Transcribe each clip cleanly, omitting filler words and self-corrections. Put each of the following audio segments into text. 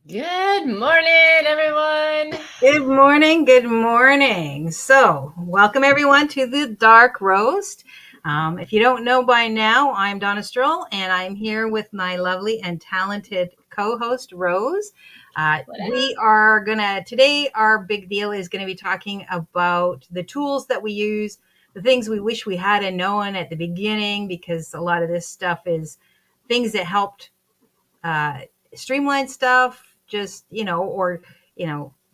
Good morning, everyone. Good morning. Good morning. So, welcome everyone to the Dark Roast. If you don't know by now, I'm Donna Stroll, and I'm here with my lovely and talented co host, Rose. What We up? are today, our big deal is going to be talking about the tools that we use, the things we wish we had known at the beginning, because a lot of this stuff is things that helped uh, streamlined stuff, just,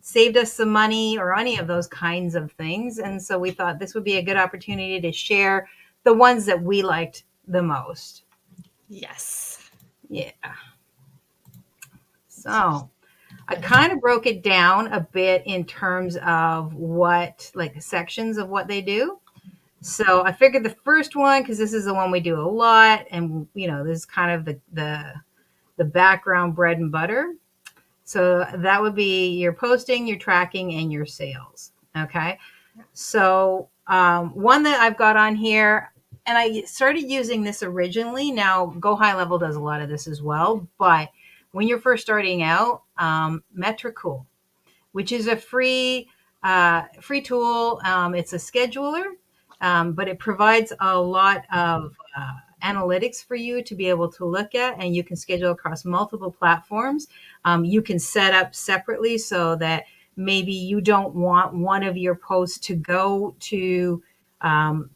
saved us some money or any of those kinds of things. And so we thought this would be a good opportunity to share the ones that we liked the most. Yes. Yeah. So I kind of broke it down a bit in terms of what, like the sections of what they do. So I figured the first one, because this is the one we do a lot, and this is kind of the background bread and butter. So that would be your posting, your tracking, and your sales. Okay. So one that I've got on here, and I started using this originally. Now, Go High Level does a lot of this as well. But when you're first starting out, Metricool, which is a free tool. It's a scheduler, but it provides a lot of analytics for you to be able to look at, and you can schedule across multiple platforms. You can set up separately so that maybe you don't want one of your posts to go to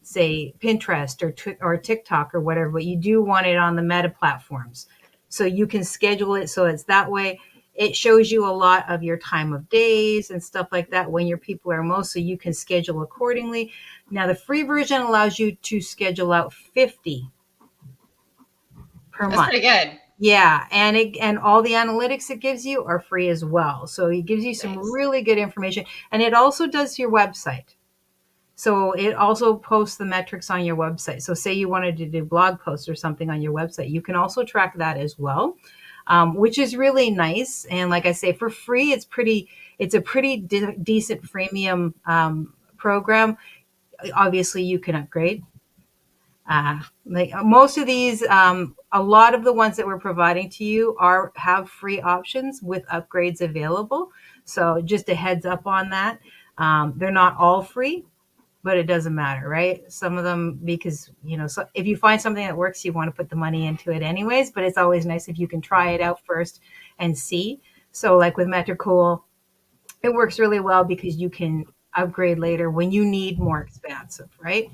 say Pinterest or TikTok or whatever, but you do want it on the Meta platforms. So you can schedule it so it's that way. It shows you a lot of your time of days and stuff like that when your people are most, so you can schedule accordingly. Now, the free version allows you to schedule out 50 per That's month. pretty good. Yeah, and all the analytics it gives you are free as well. So it gives you some Nice. really good information, and it also does your website. So it also posts the metrics on your website. So say you wanted to do blog posts or something on your website, you can also track that as well, which is really nice. And like I say, for free, it's a pretty decent freemium program. Obviously, you can upgrade. Like most of these, a lot of the ones that we're providing to you are have free options with upgrades available. So just a heads up on that. They're not all free, but it doesn't matter, right? Some of them, because so if you find something that works, you want to put the money into it anyways. But it's always nice if you can try it out first and see. So like with Metricool, it works really well because you can upgrade later when you need more expansive, right?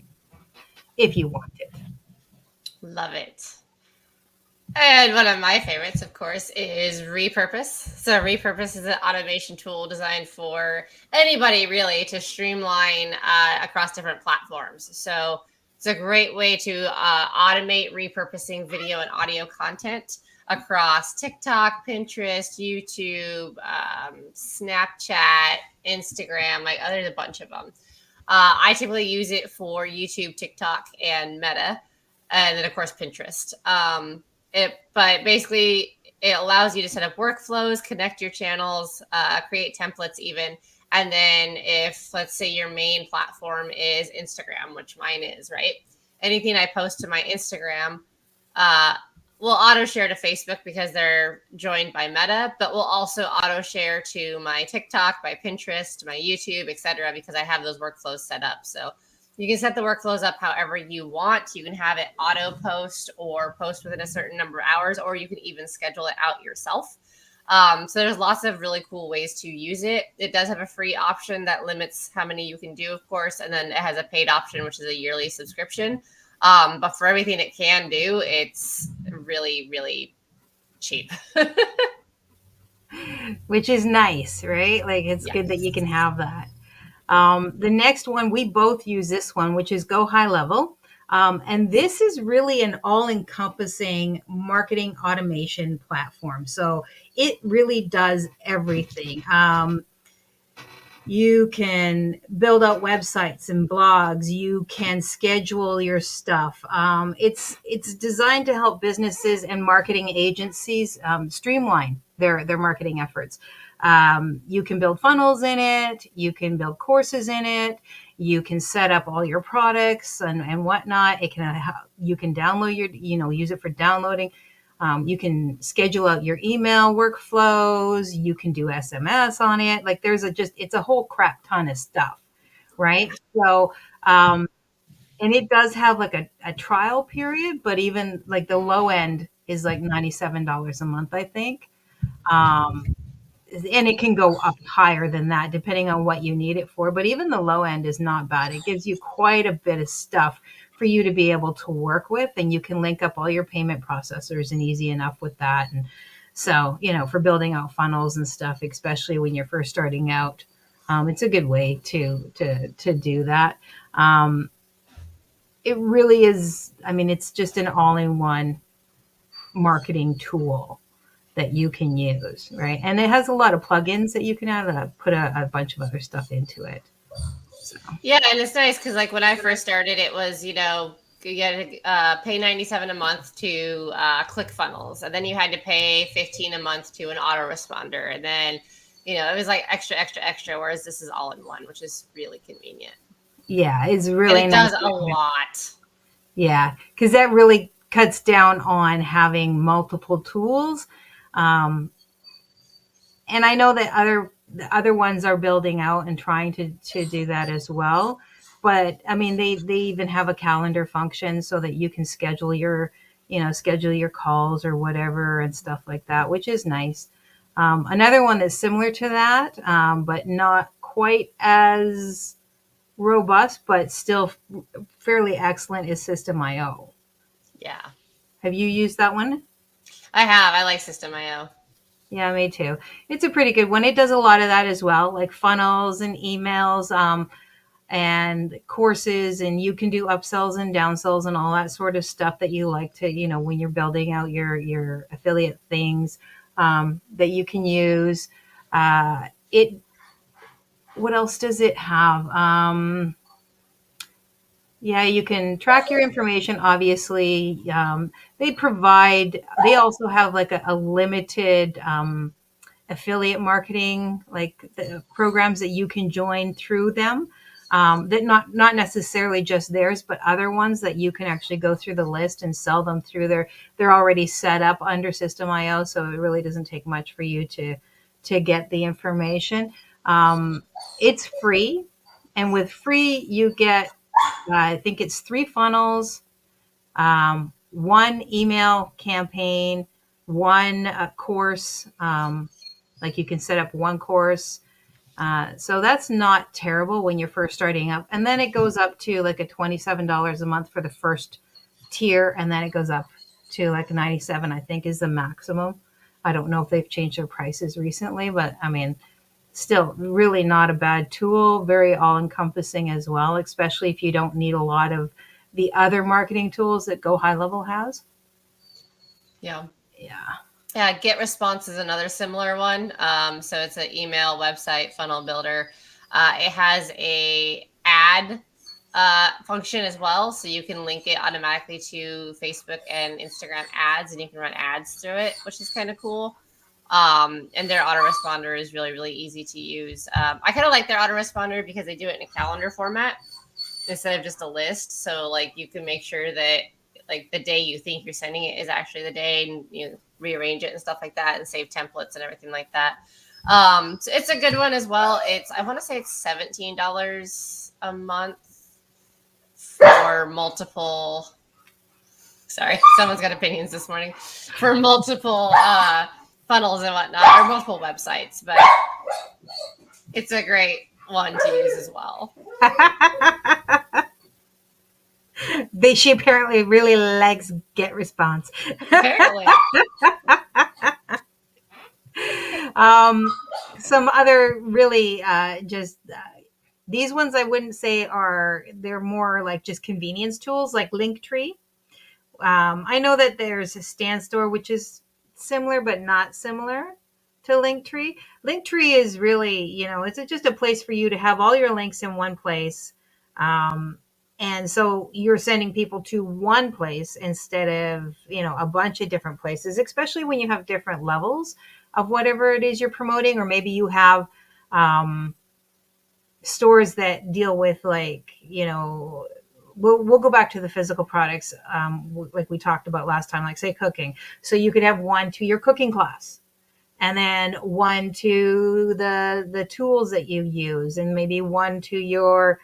If you want it. Love it. And one of my favorites, of course, is Repurpose. So, Repurpose is an automation tool designed for anybody really to streamline across different platforms. So, it's a great way to automate repurposing video and audio content across TikTok, Pinterest, YouTube, Snapchat, Instagram. Like, there's a bunch of them. I typically use it for YouTube, TikTok, and Meta, and then of course Pinterest. But basically, it allows you to set up workflows, connect your channels, create templates, even. And then, if let's say your main platform is Instagram, which mine is, right? Anything I post to my Instagram uh, will auto share to Facebook because they're joined by Meta, but will also auto share to my TikTok, my Pinterest, my YouTube, etc. because I have those workflows set up. So you can set the workflows up however you want. You can have it auto post or post within a certain number of hours, or you can even schedule it out yourself. So there's lots of really cool ways to use it. It does have a free option that limits how many you can do, of course, and then it has a paid option, which is a yearly subscription. But for everything it can do, it's really, really cheap. Which is nice, right? Like it's good that you Yes. can have that. The next one, we both use this one, which is Go High Level. And this is really an all encompassing marketing automation platform. So it really does everything. You can build out websites and blogs. You can schedule your stuff. It's designed to help businesses and marketing agencies streamline their marketing efforts. You can build funnels in it. You can build courses in it. You can set up all your products and whatnot. You can download use it for downloading. You can schedule out your email workflows. You can do SMS on it. Like there's it's a whole crap ton of stuff, right? So, and it does have like a trial period, but even like the low end is like $97 a month, I think. Um, and it can go up higher than that depending on what you need it for. But even the low end is not bad. It gives you quite a bit of stuff for you to be able to work with, and you can link up all your payment processors and easy enough with that. And so, for building out funnels and stuff, especially when you're first starting out, it's a good way to do that. Um, it really is. I mean, it's just an all-in-one marketing tool that you can use, right? And it has a lot of plugins that you can add, put a bunch of other stuff into it. So. Yeah, and it's nice because like when I first started, it was you had to pay 97 a month to ClickFunnels, and then you had to pay 15 a month to an autoresponder, and then it was like extra, extra, extra. Whereas this is all in one, which is really convenient. Yeah, it's And really it nice. does a lot. Yeah, because that really cuts down on having multiple tools. Um, and I know that the other ones are building out and trying to do that as well. But I mean, they even have a calendar function so that you can schedule your calls or whatever and stuff like that, which is nice. Another one that's similar to that, but not quite as robust, but still fairly excellent, is System.io. Yeah, Have you used that one? I have. I like System.io. Yeah, me too. It's a pretty good one. It does a lot of that as well, like funnels and emails, and courses, and you can do upsells and downsells and all that sort of stuff that you like to, when you're building out your affiliate things, that you can use. It. What else does it have? Yeah, you can track your information. Obviously, They also have like a limited affiliate marketing, like the programs that you can join through them. That not necessarily just theirs, but other ones that you can actually go through the list and sell them through they're already set up under System.io, so it really doesn't take much for you to get the information. It's free, and with free you get I think it's 3 funnels, one email campaign, one course. Like you can set up one course. So that's not terrible when you're first starting up. And then it goes up to like a $27 a month for the first tier. And then it goes up to like 97, I think, is the maximum. I don't know if they've changed their prices recently, but I mean, still really not a bad tool, very all encompassing as well, especially if you don't need a lot of the other marketing tools that Go High Level has. Yeah. Yeah. Yeah, Get Response is another similar one. So it's an email website funnel builder. It has a ad function as well, so you can link it automatically to Facebook and Instagram ads, and you can run ads through it, which is kind of cool. And their autoresponder is really, really easy to use. I kind of like their autoresponder because they do it in a calendar format instead of just a list. So like you can make sure that like the day you think you're sending it is actually the day, and you rearrange it and stuff like that, and save templates and everything like that. So it's a good one as well. I want to say it's $17 a month for multiple. Sorry, someone's got opinions this morning for multiple funnels and whatnot, or multiple websites, but it's a great one to use as well. She apparently really likes Get Response. Apparently. Some other really just these ones I wouldn't say they're more like just convenience tools, like Linktree. I know that there's a Stand Store, which is similar but not similar to Linktree. Linktree is really, it's just a place for you to have all your links in one place. And so you're sending people to one place instead of, a bunch of different places, especially when you have different levels of whatever it is you're promoting, or maybe you have stores that deal with like, we'll go back to the physical products, like we talked about last time, like say cooking. So you could have one to your cooking class, and then one to the tools that you use, and maybe one to your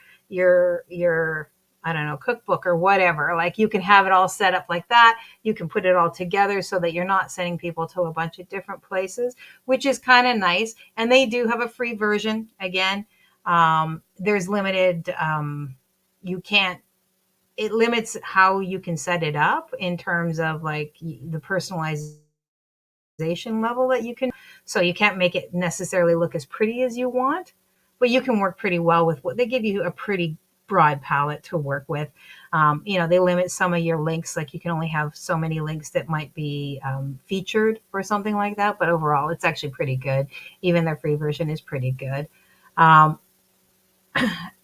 I don't know, cookbook or whatever. Like you can have it all set up like that. You can put it all together so that you're not sending people to a bunch of different places, which is kind of nice. And they do have a free version. Again, there's limited. You can't. It limits how you can set it up in terms of like the personalization level that you can. So you can't make it necessarily look as pretty as you want, but you can work pretty well with what they give you, a pretty broad palette to work with. They limit some of your links, like you can only have so many links that might be featured or something like that. But overall, it's actually pretty good. Even their free version is pretty good. Um,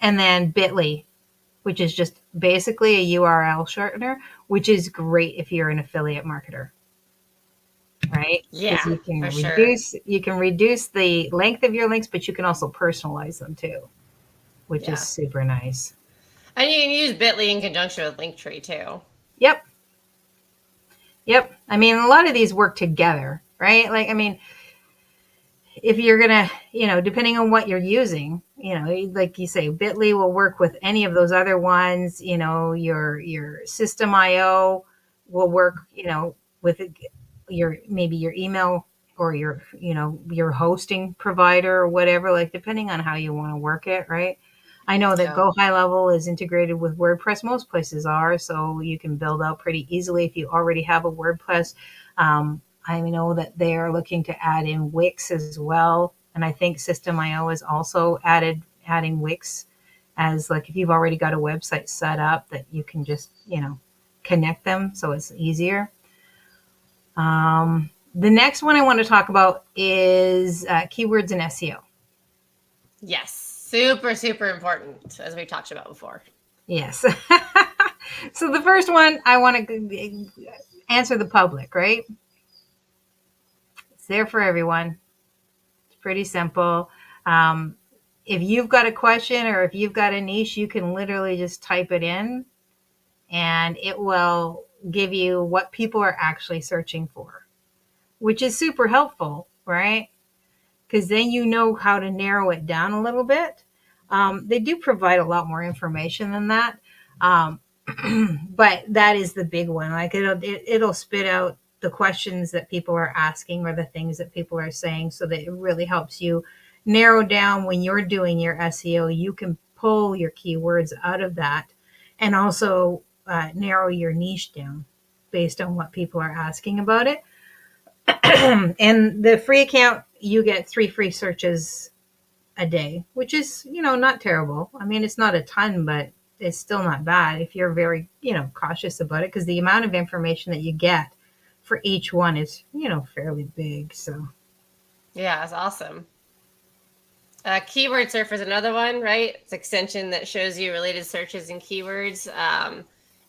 and then Bitly, which is just basically a URL shortener, which is great if you're an affiliate marketer, right? Because Yeah, for sure. you can reduce the length of your links, but you can also personalize them too, which is Yeah. super nice. And you can use Bitly in conjunction with Linktree too. Yep. Yep. I mean, a lot of these work together, right? Like, I mean, if you're gonna, depending on what you're using, like you say, Bitly will work with any of those other ones. Your System IO will work, with your maybe your email or your hosting provider or whatever. Like depending on how you want to work it, right? I know that Yeah. Go High Level is integrated with WordPress. Most places are, so you can build out pretty easily if you already have a WordPress. I know that they are looking to add in Wix as well, and I think System.io is also adding Wix as like if you've already got a website set up that you can just connect them, so it's easier. The next one I want to talk about is keywords and SEO. Yes. Super, super important, as we talked about before. Yes. So the first one I want to answer the public, right? It's there for everyone. It's pretty simple. Um, if you've got a question or if you've got a niche, you can literally just type it in and it will give you what people are actually searching for, which is super helpful, right? Because then you know how to narrow it down a little bit. They do provide a lot more information than that. Um, but that is the big one. Like it'll spit out the questions that people are asking or the things that people are saying, so that it really helps you narrow down when you're doing your SEO. You can pull your keywords out of that, and also narrow your niche down based on what people are asking about it. And the free account, you get 3 free searches a day, which is, not terrible. I mean, it's not a ton, but it's still not bad if you're very, cautious about it, because the amount of information that you get for each one is, fairly big. So, Yeah, it's awesome. Keyword surf is another one, right? It's an extension that shows you related searches and keywords,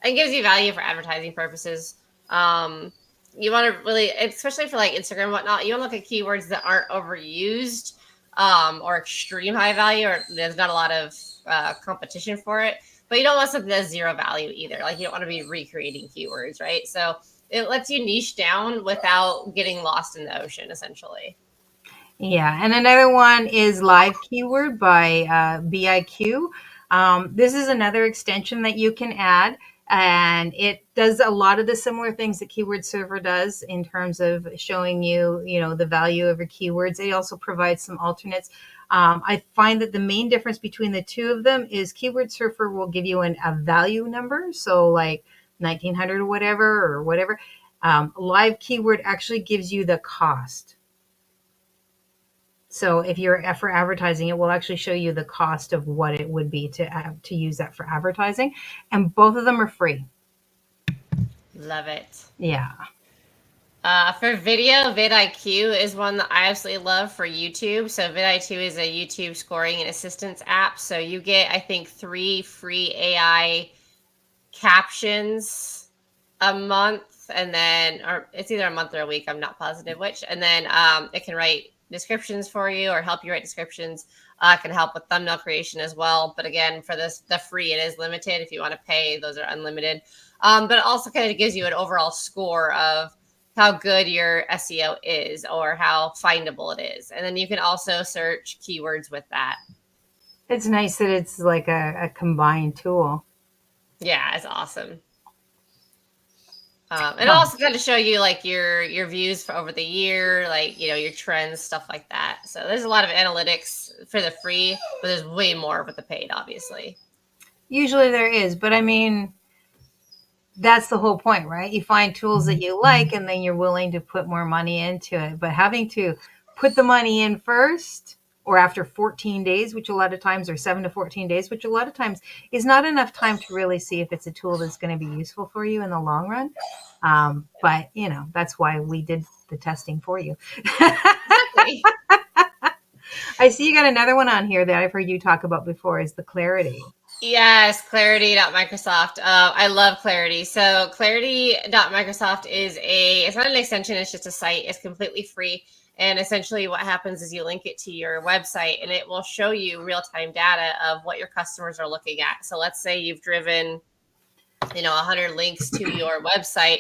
and gives you value for advertising purposes. Um, you want to really, especially for like Instagram and whatnot, you want to look at keywords that aren't overused, or extreme high value, or there's not a lot of competition for it. But you don't want something that's zero value either. Like you don't want to be recreating keywords, right? So it lets you niche down without getting lost in the ocean, essentially. yeah. And another one is Live Keyword by BIQ. This is another extension that you can add, and it does a lot of the similar things that Keyword Server does in terms of showing you, the value of your keywords. It also provides some alternates. I find that the main difference between the two of them is Keyword Surfer will give you a value number, so like 1900 or whatever. Live Keyword actually gives you the cost. So if you're for advertising, it will actually show you the cost of what it would be to use that for advertising, and both of them are free. Love it. Yeah. For video, vidIQ is one that I absolutely love for YouTube. So vidIQ is a YouTube scoring and assistance app. So you get, I think, 3 free AI captions a month, and then, or it's either a month or a week. I'm not positive which. And then it can write descriptions for you or help you write descriptions. Can help with thumbnail creation as well. But again, for this, the free, it is limited. If you want to pay, those are unlimited. But it also kind of gives you an overall score of how good your SEO is or how findable it is. And then you can also search keywords with that. It's nice that it's like a combined tool. Yeah, it's awesome. And Huh. also kind of show you like your views for over the year, like your trends, stuff like that. So there's a lot of analytics for the free, but there's way more with the paid, obviously. Usually there is, but I mean, that's the whole point, right? You find tools that you like and then you're willing to put more money into it. But having to put the money in first or after 14 days, which a lot of times, or 7 to 14 days, which a lot of times is not enough time to really see if it's a tool that's going to be useful for you in the long run. But, that's why we did the testing for you. Exactly. I see you got another one on here that I've heard you talk about before is the Clarity. Yes, Clarity.Microsoft. I love Clarity. So Clarity.Microsoft it's not an extension, it's just a site. It's completely free. And essentially what happens is you link it to your website and it will show you real-time data of what your customers are looking at. So let's say you've driven 100 links to your website,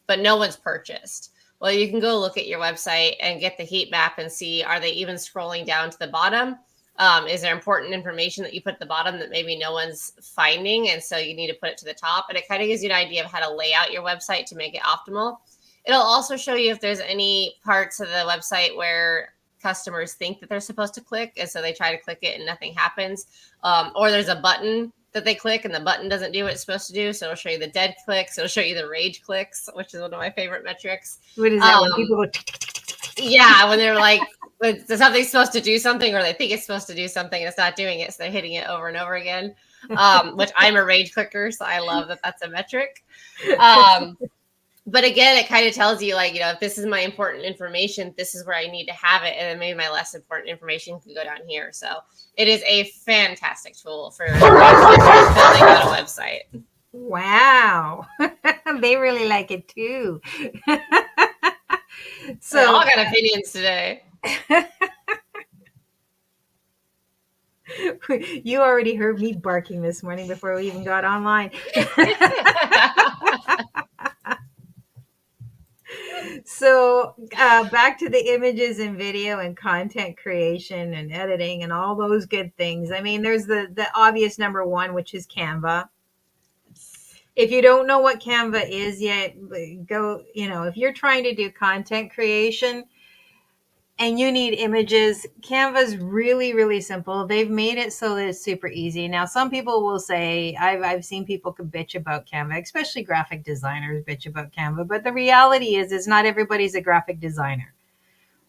but no one's purchased. Well, you can go look at your website and get the heat map and see, are they even scrolling down to the bottom? Is there important information that you put at the bottom that maybe no one's finding? And so you need to put it to the top. And it kind of gives you an idea of how to lay out your website to make it optimal. It'll also show you if there's any parts of the website where customers think that they're supposed to click. And so they try to click it and nothing happens. Or there's a button that they click and the button doesn't do what it's supposed to do. So it'll show you the dead clicks. It'll show you the rage clicks, which is one of my favorite metrics. What is that? When people go yeah, when they're like, when something's supposed to do something or they think it's supposed to do something and it's not doing it. So they're hitting it over and over again, which I'm a rage clicker. So I love that that's a metric. But again, it kind of tells you like, if this is my important information, this is where I need to have it. And then maybe my less important information can go down here. So it is a fantastic tool for building out a website. Wow. They really like it too. So we all got opinions today. You already heard me barking this morning before we even got online. So back to the images and video and content creation and editing and all those good things. I mean, there's the obvious number one, which is Canva. If you don't know what Canva is yet, go, if you're trying to do content creation and you need images, Canva's really, really simple. They've made it so that it's super easy. Now, some people will say, I've seen people could bitch about Canva, especially graphic designers bitch about Canva. But the reality is not everybody's a graphic designer,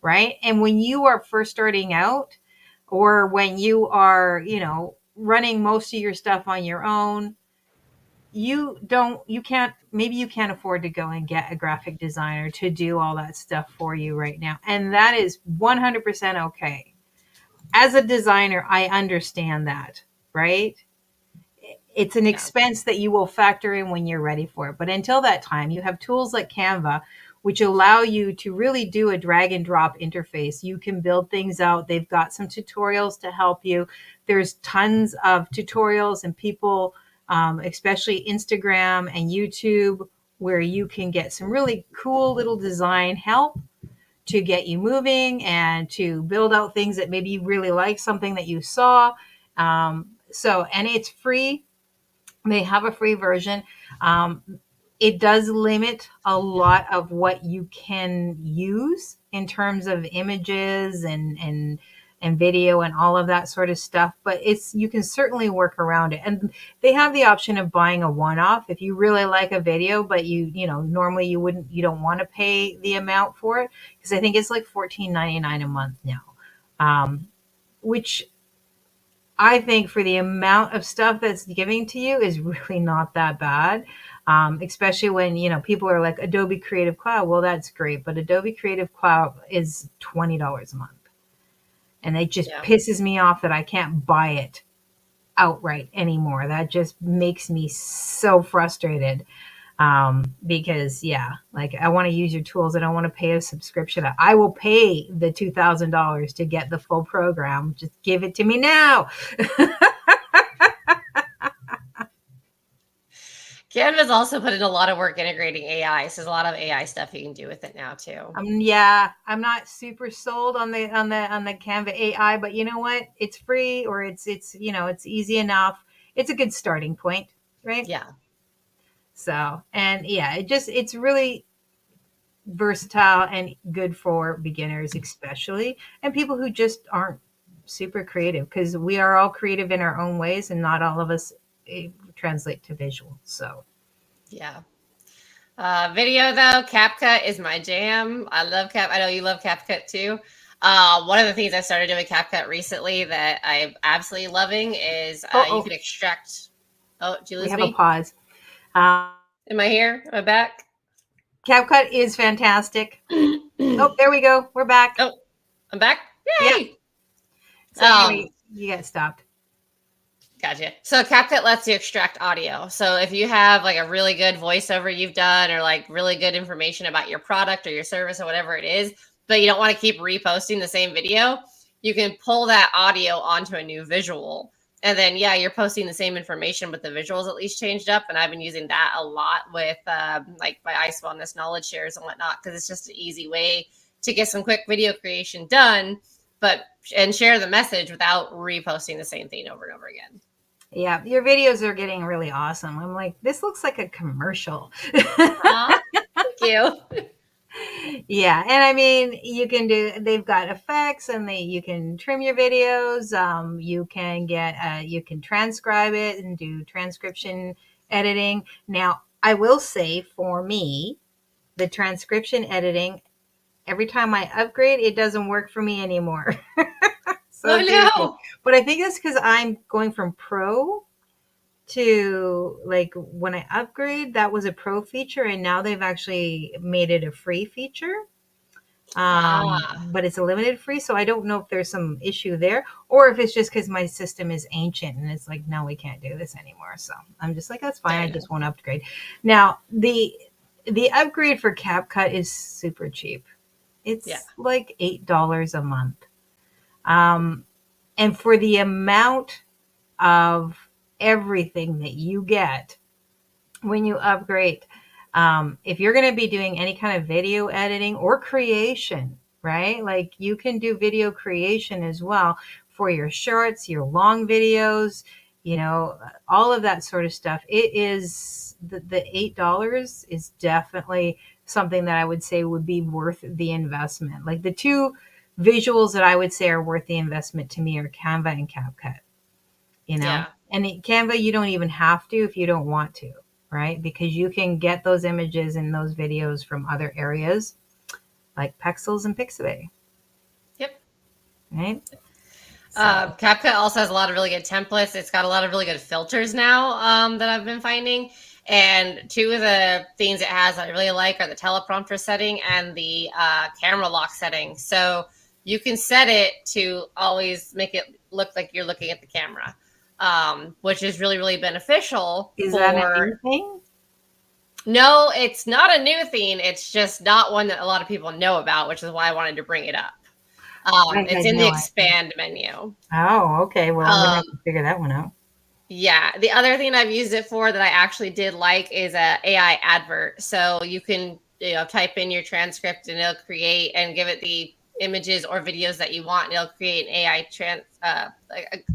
right? And when you are first starting out, or when you are, running most of your stuff on your own, maybe you can't afford to go and get a graphic designer to do all that stuff for you right now. And that is 100% okay. As a designer, I understand that, right? It's an expense that you will factor in when you're ready for it. But until that time, you have tools like Canva, which allow you to really do a drag and drop interface. You can build things out. They've got some tutorials to help you. There's tons of tutorials and people, especially Instagram and YouTube, where you can get some really cool little design help to get you moving and to build out things that maybe you really like, something that you saw. And it's free. They have a free version. It does limit a lot of what you can use in terms of images and video and all of that sort of stuff, but you can certainly work around it. And they have the option of buying a one-off if you really like a video, but normally you don't want to pay the amount for it, because I think it's like $14.99 a month now, which I think for the amount of stuff that's giving to you is really not that bad. Especially when, people are like Adobe Creative Cloud. Well, that's great. But Adobe Creative Cloud is $20 a month. And it just pisses me off that I can't buy it outright anymore. That just makes me so frustrated. Because yeah, like I want to use your tools. I don't want to pay a subscription. I will pay the $2,000 to get the full program. Just give it to me now. Canva's also put in a lot of work integrating AI. So there's a lot of AI stuff you can do with it now too. Yeah, I'm not super sold on the Canva AI, but you know what? It's free, or it's it's easy enough. It's a good starting point, right? Yeah. So, and yeah, it's really versatile and good for beginners, especially, and people who just aren't super creative, because we are all creative in our own ways, and not all of us translate to visual. So, Yeah. Video though, CapCut is my jam. I love Cap. I know you love CapCut too. One of the things I started doing CapCut recently that I'm absolutely loving is you oh, can extract. Oh, did you we lose have a me? pause. Am I here? Am I back? CapCut is fantastic. Oh, Oh, there we go. We're back. I'm back. Yep. Yay! So Um, anyway, you got stopped. Gotcha. So CapCut lets you extract audio. So if you have like a really good voiceover you've done, or like really good information about your product or your service or whatever it is, but you don't want to keep reposting the same video, you can pull that audio onto a new visual. And then, yeah, you're posting the same information, but the visuals at least changed up. And I've been using that a lot with like my Ice Wellness knowledge shares and whatnot, because it's just an easy way to get some quick video creation done, but and share the message without reposting the same thing over and over again. Yeah, your videos are getting really awesome. I'm like, this looks like a commercial. Aw, thank you. Yeah, and I mean, they've got effects, and you can trim your videos. You can transcribe it and do transcription editing. Now, I will say, for me, the transcription editing, every time I upgrade, it doesn't work for me anymore. Oh So seriously. no. But I think that's because I'm going from pro to, like, when I upgrade, that was a pro feature, and now they've actually made it a free feature. Ah, But it's a limited free, so I don't know if there's some issue there, or if it's just because my system is ancient and it's like, no, we can't do this anymore. So I'm just like, that's fine. fair I enough. just won't upgrade. Now, the upgrade for CapCut is super cheap. Yeah. It's like $8 a month. Um, and for the amount of everything that you get when you upgrade, if you're going to be doing any kind of video editing or creation, right? Like, you can do video creation as well for your shorts, your long videos, all of that sort of stuff. It is the $8 is definitely something that I would say would be worth the investment. Like, the two visuals that I would say are worth the investment to me are Canva and CapCut. Yeah. And Canva, you don't even have to if you don't want to, right? Because you can get those images and those videos from other areas like Pexels and Pixabay, Yep. right? So, CapCut also has a lot of really good templates. It's got a lot of really good filters now that I've been finding. And two of the things it has that I really like are the teleprompter setting and the camera lock setting. So you can set it to always make it look like you're looking at the camera, which is really, really beneficial is that a for. new thing? No, it's not a new thing. It's just not one that a lot of people know about, which is why I wanted to bring it up. I It's had in the no idea. expand menu. Oh, okay. Well, I'm gonna Um, have to figure that one out. yeah, the other thing I've used it for that I actually did like is a AI advert. So you can type in your transcript and it'll create and give it the images or videos that you want, and it'll create an AI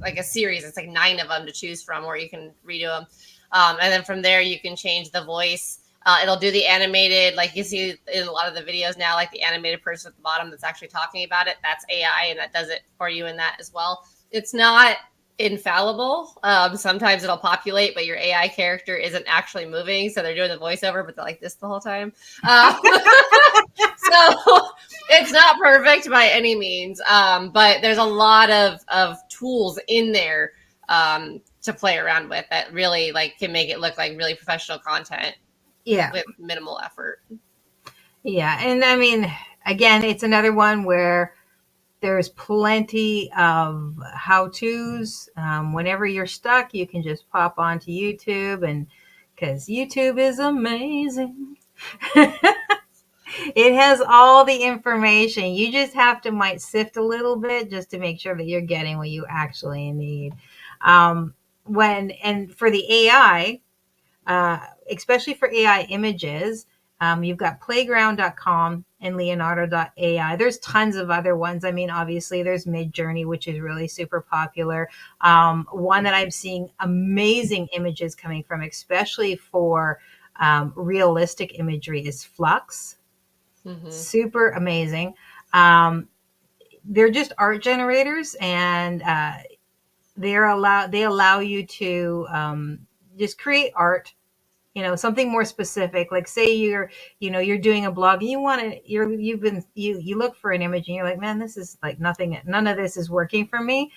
like a series. It's like 9 of them to choose from, or you can redo them, and then from there you can change the voice. It'll do the animated, like you see in a lot of the videos now, like the animated person at the bottom that's actually talking about it. That's AI, and that does it for you in that as well. It's not infallible. Sometimes it'll populate, but your AI character isn't actually moving, so they're doing the voiceover, but they're like this the whole time. So it's not perfect by any means, but there's a lot of tools in there to play around with that really like can make it look like really professional content Yeah, with minimal effort. yeah, and I mean, again, it's another one where there's plenty of how to's. Whenever you're stuck, you can just pop onto YouTube and because YouTube is amazing. It has all the information. You just have to might sift a little bit just to make sure that you're getting what you actually need. And for the AI, uh, especially for AI images, you've got playground.com and leonardo.ai. There's tons of other ones. I mean, obviously, there's Midjourney, which is really super popular. One that I'm seeing amazing images coming from, especially for realistic imagery, is Flux. Mm-hmm. Super amazing. Um, they're just art generators, and they allow you to just create art, something more specific. Like, say you're doing a blog and you want to you look for an image and you're like, man, this is like nothing, none of this is working for me.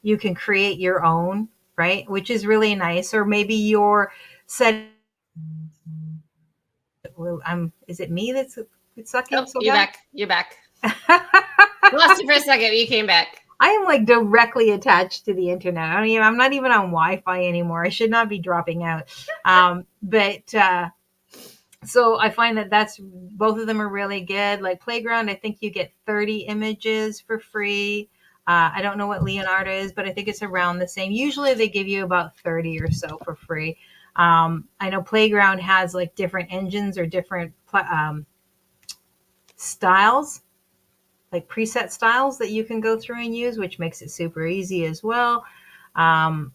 You can create your own, right, which is really nice. Or maybe you're setting, is it me that's sucking Oh, so you're bad? back. You're back. Lost you for a second. You came back. I am like directly attached to the internet. I'm not even on Wi-Fi anymore. I should not be dropping out. But so I find that that's both of them are really good. Like Playground, I think you get 30 images for free. I don't know what Leonardo is, but I think it's around the same. Usually they give you about 30 or so for free. I know Playground has like different engines or different styles, like preset styles that you can go through and use, which makes it super easy as well. Um,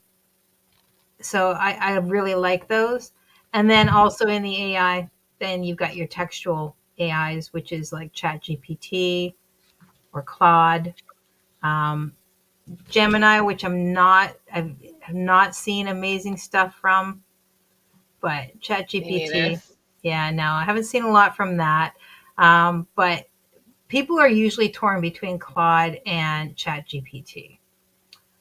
so I really like those. And then also in the AI, then you've got your textual AIs, which is like ChatGPT or Claude, um, Gemini, which have not seen amazing stuff from, but Me neither. ChatGPT, yeah, no, I haven't seen a lot from that. But people are usually torn between Claude and ChatGPT.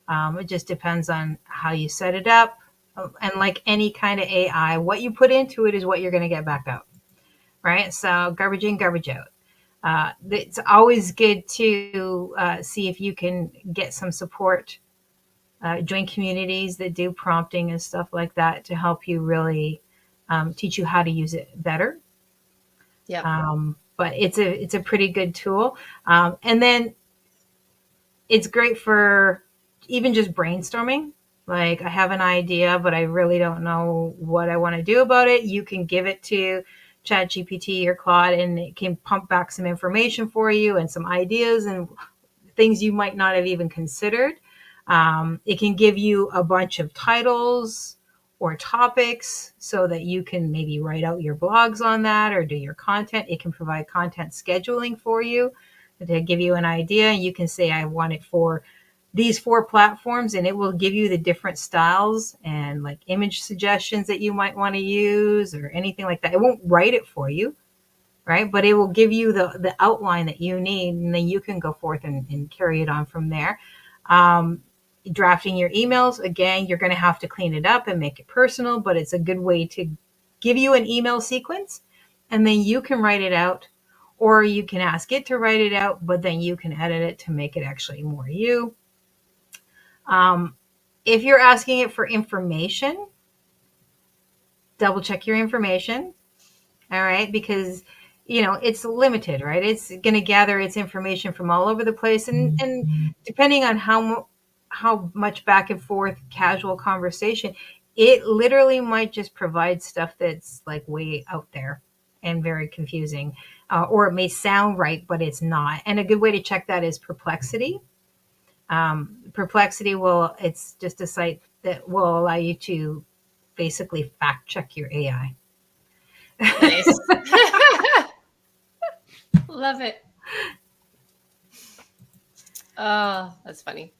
It just depends on how you set it up. And like any kind of AI, what you put into it is what you're going to get back out, right? So garbage in, garbage out. It's always good to see if you can get some support, join communities that do prompting and stuff like that to help you really teach you how to use it better. Yep. But it's a pretty good tool. And then it's great for even just brainstorming. Like, I have an idea, but I really don't know what I want to do about it. You can give it to ChatGPT or Claude, and it can pump back some information for you and some ideas and things you might not have even considered. It can give you a bunch of titles or topics so that you can maybe write out your blogs on that or do your content. It can provide content scheduling for you to give you an idea. You can say, I want it for these 4 platforms, and it will give you the different styles and like image suggestions that you might want to use or anything like that. It won't write it for you, right? But it will give you the outline that you need, and then you can go forth and carry it on from there. Um, Drafting your emails, again, you're going to have to clean it up and make it personal, but it's a good way to give you an email sequence, and then you can write it out, or you can ask it to write it out, but then you can edit it to make it actually more you. Um, if you're asking it for information, double check your information. All right, because it's limited, right? It's going to gather its information from all over the place, and depending on how much back and forth casual conversation, it literally might just provide stuff that's like way out there and very confusing, or it may sound right but it's not. And a good way to check that is Perplexity. Perplexity it's just a site that will allow you to basically fact check your AI. Nice. Love it. Oh, that's funny.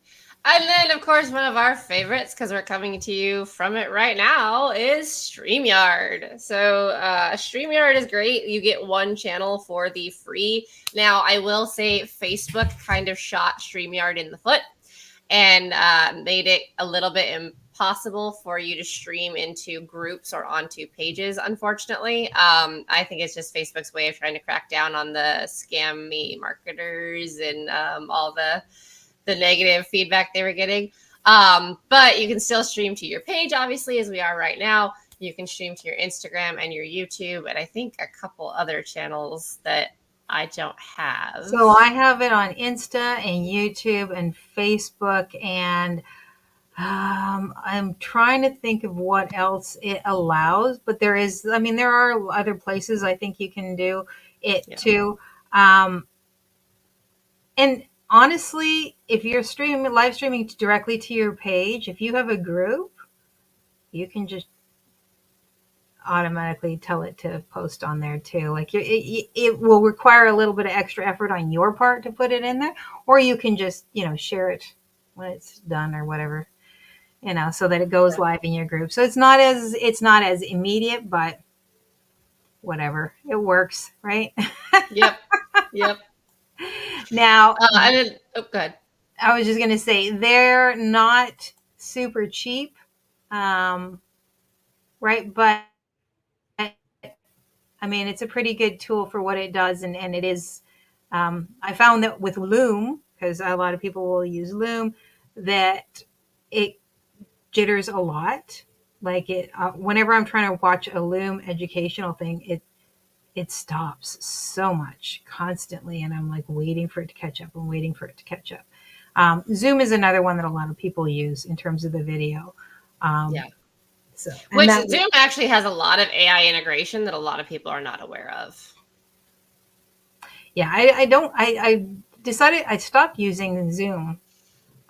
And then, of course, one of our favorites, because we're coming to you from it right now, is StreamYard. So, StreamYard is great. You get one channel for the free. Now, I will say Facebook kind of shot StreamYard in the foot and made it a little bit impossible for you to stream into groups or onto pages, unfortunately. I think it's just Facebook's way of trying to crack down on the scammy marketers and all the negative feedback they were getting. But you can still stream to your page, obviously, as we are right now. You can stream to your Instagram and your YouTube, and I think a couple other channels that I don't have. So I have it on Insta and YouTube and Facebook, and I'm trying to think of what else it allows, but there is, I mean, there are other places I think you can do it Yeah. too. Um, and honestly, if you're live streaming directly to your page, if you have a group, you can just automatically tell it to post on there too. Like it will require a little bit of extra effort on your part to put it in there, or you can just, share it when it's done or whatever, so that it goes live in your group. So it's not as immediate, but whatever, it works, right? Yep. Yep. Now, And then, oh, good. I was just going to say they're not super cheap, um, right? But I mean, it's a pretty good tool for what it does, and it is. I found that with Loom, because a lot of people will use Loom, that it jitters a lot. Like whenever I'm trying to watch a Loom educational thing, it stops so much constantly, and I'm like waiting for it to catch up and waiting for it to catch up. Zoom is another one that a lot of people use in terms of the video. Yeah. So, Which Zoom actually has a lot of AI integration that a lot of people are not aware of. Yeah, I decided I stopped using Zoom.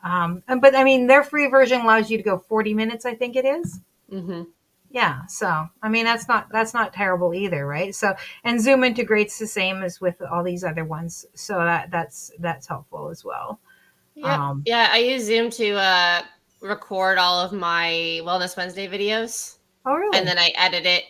But I mean, their free version allows you to go 40 minutes, I think it is. Mm-hmm. Yeah. So, I mean, that's not terrible either, right? So, and Zoom integrates the same as with all these other ones. So that's helpful as well. Yep. Yeah, I use Zoom to record all of my Wellness Wednesday videos, Oh, and really? then I edit it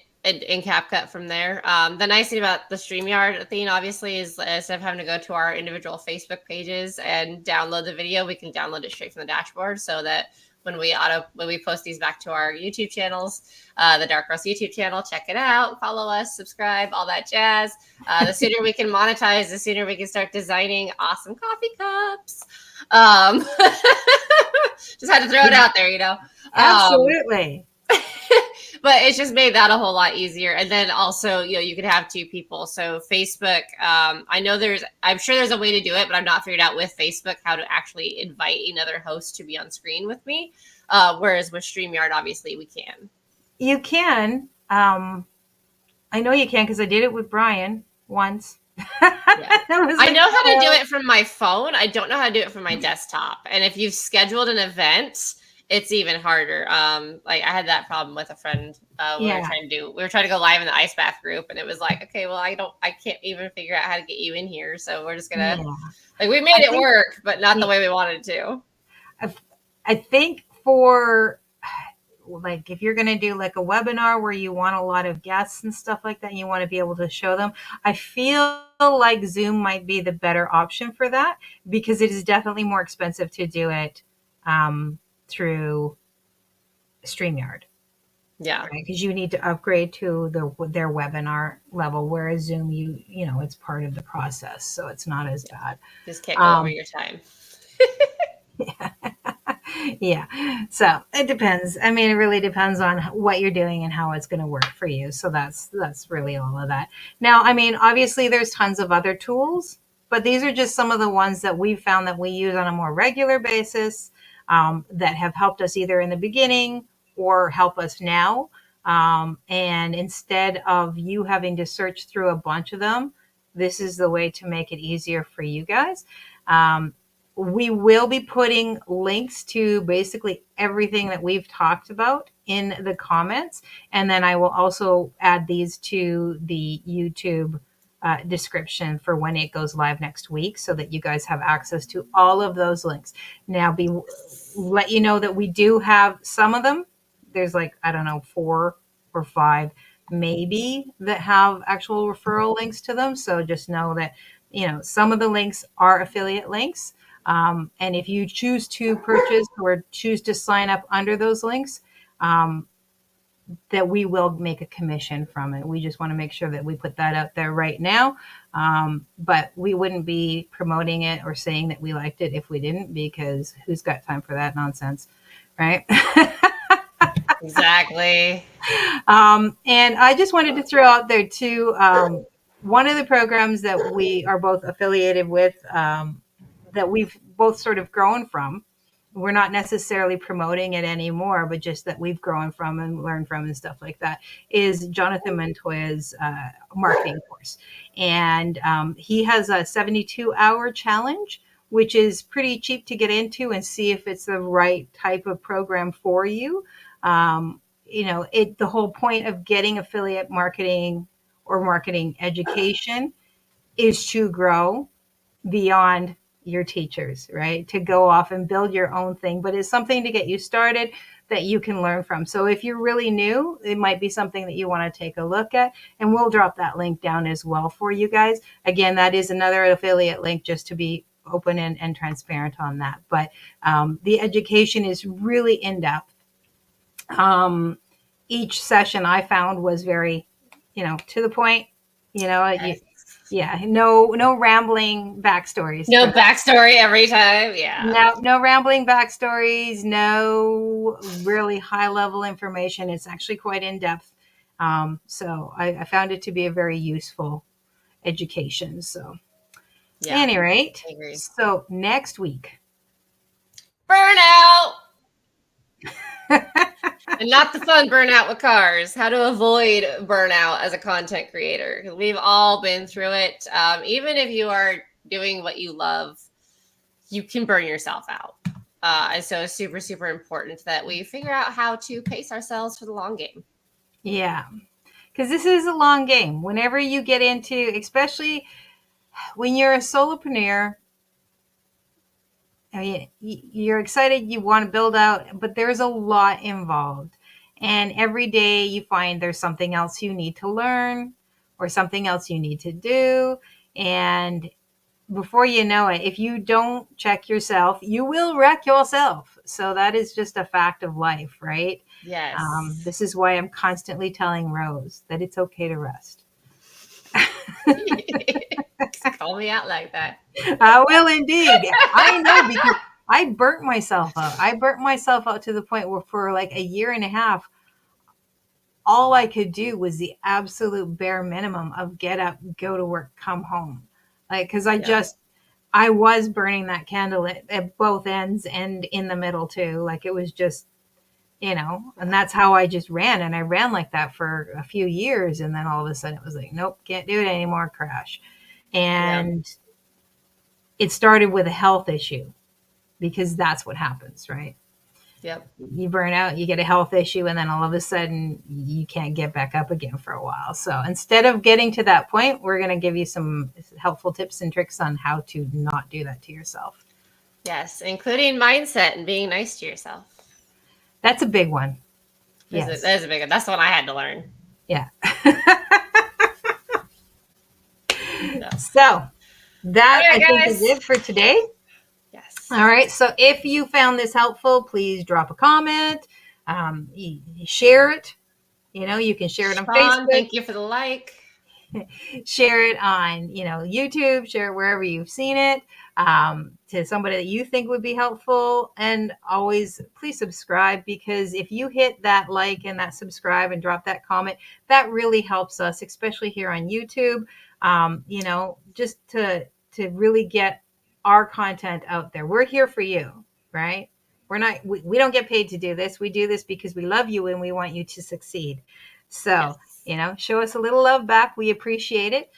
in CapCut from there. The nice thing about the StreamYard thing, obviously, is instead of having to go to our individual Facebook pages and download the video, we can download it straight from the dashboard, so that when we post these back to our YouTube channels, the Dark Roast YouTube channel, check it out, follow us, subscribe, all that jazz. The sooner we can monetize, the sooner we can start designing awesome coffee cups. Um, just had to throw it out there, Absolutely. But it's just made that a whole lot easier. And then also, you could have two people. So Facebook, I'm sure there's a way to do it, but I'm not figured out with Facebook how to actually invite another host to be on screen with me. Whereas with StreamYard, obviously we can. You can. I know you can because I did it with Brian once. Yeah. I know how to do it. it from my phone. I don't know how to do it from my desktop. And if you've scheduled an event, it's even harder. Like I had that problem with a friend. We were trying to go live in the ice bath group, and it was like, okay, well, I can't even figure out how to get you in here, so we're just gonna we made it work, but not the way we wanted to. I think for like if you're going to do like a webinar where you want a lot of guests and stuff like that, and you want to be able to show them, I feel like Zoom might be the better option for that, because it is definitely more expensive to do it through StreamYard. Yeah. Right? Because you need to upgrade to their webinar level, whereas Zoom, it's part of the process, so it's not as bad. Just can't go over your time. Yeah. So it depends. I mean, it really depends on what you're doing and how it's going to work for you. So that's really all of that. Now, I mean, obviously there's tons of other tools, but these are just some of the ones that we've found that we use on a more regular basis, that have helped us either in the beginning or help us now. And instead of you having to search through a bunch of them, this is the way to make it easier for you guys. We will be putting links to basically everything that we've talked about in the comments. And then I will also add these to the YouTube description for when it goes live next week, so that you guys have access to all of those links. Now, let you know that we do have some of them. There's like, I don't know, 4 or 5 maybe that have actual referral links to them. So just know that, some of the links are affiliate links. And if you choose to purchase or choose to sign up under those links, that we will make a commission from it. We just want to make sure that we put that out there right now. But we wouldn't be promoting it or saying that we liked it if we didn't, because who's got time for that nonsense, right? Exactly. And I just wanted to throw out there too, one of the programs that we are both affiliated with, that we've both sort of grown from. We're not necessarily promoting it anymore, but just that we've grown from and learned from and stuff like that, is Jonathan Montoya's marketing course. And he has a 72-hour challenge, which is pretty cheap to get into and see if it's the right type of program for you. The whole point of getting affiliate marketing or marketing education is to grow beyond your teachers, right? To go off and build your own thing, but it's something to get you started that you can learn from. So if you're really new, it might be something that you want to take a look at, and we'll drop that link down as well for you guys. Again, that is another affiliate link, just to be open and transparent on that. But the education is really in depth. Each session I found was very, to the point. You know, you, Yes. yeah, no rambling backstories. No backstory every time. Yeah. No rambling backstories. No really high level information. It's actually quite in depth. So I found it to be a very useful education. So, at Yeah. any rate, I agree. so next week. Burnout. And not the fun burnout with cars. How to avoid burnout as a content creator. 'Cause we've all been through it. Even if you are doing what you love, you can burn yourself out. And so it's super, super important that we figure out how to pace ourselves for the long game. Yeah, because this is a long game. Whenever you get into, especially when you're a solopreneur, I mean, you're excited, you want to build out, but there's a lot involved. And every day you find there's something else you need to learn or something else you need to do. And before you know it, if you don't check yourself, you will wreck yourself. So that is just a fact of life, right? Yes. This is why I'm constantly telling Rose that it's okay to rest. Call me out like that. I will indeed. I know, because I burnt myself out. I burnt myself out to the point where for like a year and a half, all I could do was the absolute bare minimum of get up, go to work, come home. Like, because Yeah. I was burning that candle at both ends and in the middle too. Like, it was just, and that's how I just ran. And I ran like that for a few years. And then all of a sudden it was like, nope, can't do it anymore, crash. Yeah. And it started with a health issue, because that's what happens, right? Yep. You burn out, you get a health issue, and then all of a sudden you can't get back up again for a while. So instead of getting to that point, we're going to give you some helpful tips and tricks on how to not do that to yourself. Yes. Including mindset and being nice to yourself. That's a big one. Yes. Yes. That is a big one. That's the one I had to learn. Yeah. So. So that, All I right, think, is guys. it for today. Yes. All right. So if you found this helpful, please drop a comment, share it. You can share it on Sean, Facebook, thank you for the like. share it on, YouTube, share it wherever you've seen it, to somebody that you think would be helpful. And always please subscribe, because if you hit that like and that subscribe and drop that comment, that really helps us, especially here on YouTube. Just to really get our content out there. We're here for you, right? We don't get paid to do this. We do this because we love you and we want you to succeed. So, Yes. show us a little love back. We appreciate it.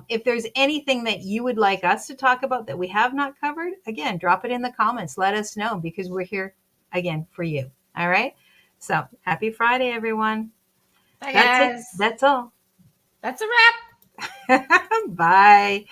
If there's anything that you would like us to talk about that we have not covered, again, drop it in the comments. Let us know, because we're here again for you. All right. So happy Friday, everyone. Bye, That's it. guys. That's all. That's a wrap. Bye.